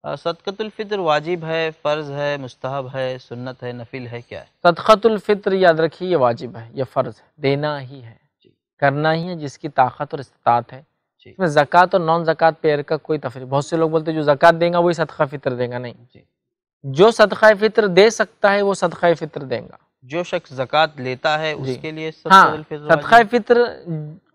صدقۃ الفطر واجب ہے، فرض ہے، مستحب ہے، سنت ہے، نفل ہے، کیا ہے؟ صدقۃ الفطر یاد رکھیے یہ واجب ہے، یہ فرض ہے، دینا ہی ہے، جی کرنا ہی ہے جس کی طاقت اور استطاعت ہے۔ جی اس میں زکوٰۃ اور نان زکوٰۃ پہ کا کوئی تفریق، بہت سے لوگ بولتے ہیں جو زکوٰۃ دے گا وہی صدقہ فطر دے گا، نہیں، جی۔ جو صدقہ فطر دے سکتا ہے وہ صدقہ فطر دے گا۔ جو شخص زکوٰۃ لیتا ہے اس جی کے لیے صدقۃ ہاں، الفطر صدقہ واجب ہے؟ فطر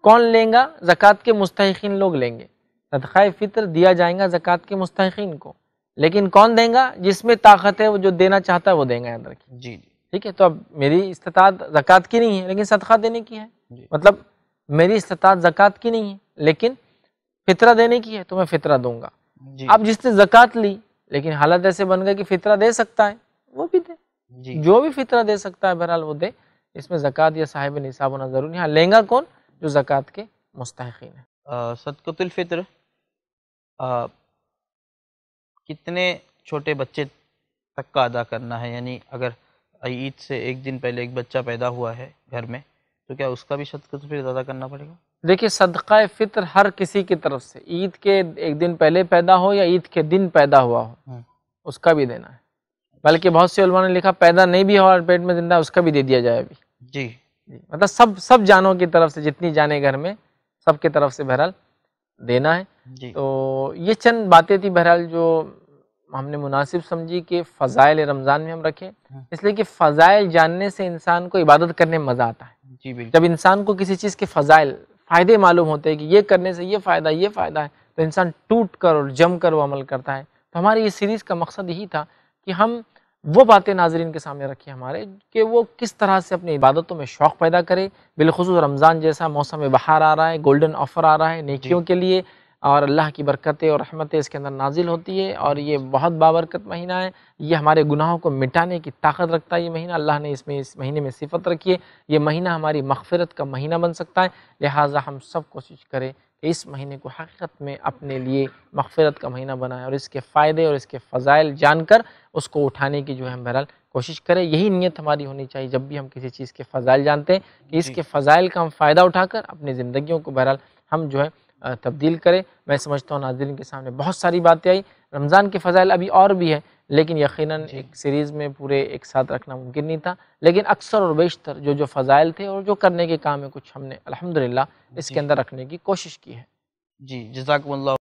کون لیں گا؟ زکوٰۃ کے مستحقین لوگ لیں گے، صدقہ فطر دیا جائے گا زکوٰۃ کے مستحقین کو، لیکن کون دیں گا؟ جس میں طاقت ہے، وہ جو دینا چاہتا ہے وہ دیں گا، یاد رکھیے، جی جی ٹھیک ہے؟ تو اب میری استطاعت زکوٰۃ کی نہیں ہے لیکن صدقہ دینے کی ہے، جی مطلب میری استطاعت زکوٰۃ کی نہیں ہے لیکن فطرہ دینے کی ہے تو میں فطرہ دوں گا۔ جی اب جس نے زکوٰۃ لی لیکن حالت ایسے بن گئے کہ فطرہ دے سکتا ہے وہ بھی دے، جی۔ جو بھی فطرہ دے سکتا ہے بہرحال وہ دے، اس میں زکوٰۃ یا صاحب نصاب ہونا ضروری ہے۔ ہاں، لیں گا کون؟ جو زکوٰۃ کے مستحقین ہیں۔ صدقۃ الفطر کتنے چھوٹے بچے تک کا ادا کرنا ہے؟ یعنی اگر عید سے ایک دن پہلے ایک بچہ پیدا ہوا ہے گھر میں تو کیا اس کا بھی صدقۃ الفطر ادا کرنا پڑے گا؟ دیکھیے صدقہ فطر ہر کسی کی طرف سے، عید کے ایک دن پہلے پیدا ہو یا عید کے دن پیدا ہوا ہو اس کا بھی دینا ہے، بلکہ بہت سے علماء نے لکھا پیدا نہیں بھی ہوا اور پیٹ میں زندہ ہے اس کا بھی دے دیا جائے ابھی، جی مطلب سب جانوں کی طرف سے، جتنی جانیں گھر میں سب کی طرف سے بہرحال دینا ہے۔ جی تو یہ چند باتیں تھی بہرحال جو ہم نے مناسب سمجھی کہ فضائل رمضان میں ہم رکھیں، اس لیے کہ فضائل جاننے سے انسان کو عبادت کرنے میں مزہ آتا ہے۔ جی بالکل۔ جب انسان کو کسی چیز کے فضائل، فائدے معلوم ہوتے ہیں کہ یہ کرنے سے یہ فائدہ ہے تو انسان ٹوٹ کر اور جم کر وہ عمل کرتا ہے۔ تو ہماری یہ سیریز کا مقصد یہی تھا کہ ہم وہ باتیں ناظرین کے سامنے رکھیں ہمارے کہ وہ کس طرح سے اپنی عبادتوں میں شوق پیدا کرے، بالخصوص رمضان جیسا موسم بہار آ رہا ہے، گولڈن آفر آ رہا ہے نیکیوں کے لیے، اور اللہ کی برکتیں اور رحمتیں اس کے اندر نازل ہوتی ہے، اور یہ بہت بابرکت مہینہ ہے، یہ ہمارے گناہوں کو مٹانے کی طاقت رکھتا ہے۔ یہ مہینہ اللہ نے اس مہینے میں صفت رکھی ہے، یہ مہینہ ہماری مغفرت کا مہینہ بن سکتا ہے، لہٰذا ہم سب کوشش کریں کہ اس مہینے کو حقیقت میں اپنے لیے مغفرت کا مہینہ بنائیں اور اس کے فائدے اور اس کے فضائل جان کر اس کو اٹھانے کی جو ہے بہرحال کوشش کریں۔ یہی نیت ہماری ہونی چاہیے جب بھی ہم کسی چیز کے فضائل جانتے ہیں کہ اس کے فضائل کا ہم فائدہ اٹھا کر اپنی زندگیوں کو بہرحال ہم جو ہے تبدیل کریں۔ میں سمجھتا ہوں ناظرین کے سامنے بہت ساری باتیں آئی، رمضان کے فضائل ابھی اور بھی ہے لیکن یقیناً ایک سیریز میں پورے ایک ساتھ رکھنا ممکن نہیں تھا، لیکن اکثر اور بیشتر جو فضائل تھے اور جو کرنے کے کام ہے کچھ ہم نے الحمدللہ اس کے اندر رکھنے کی کوشش کی ہے۔ جی جزاکم اللہ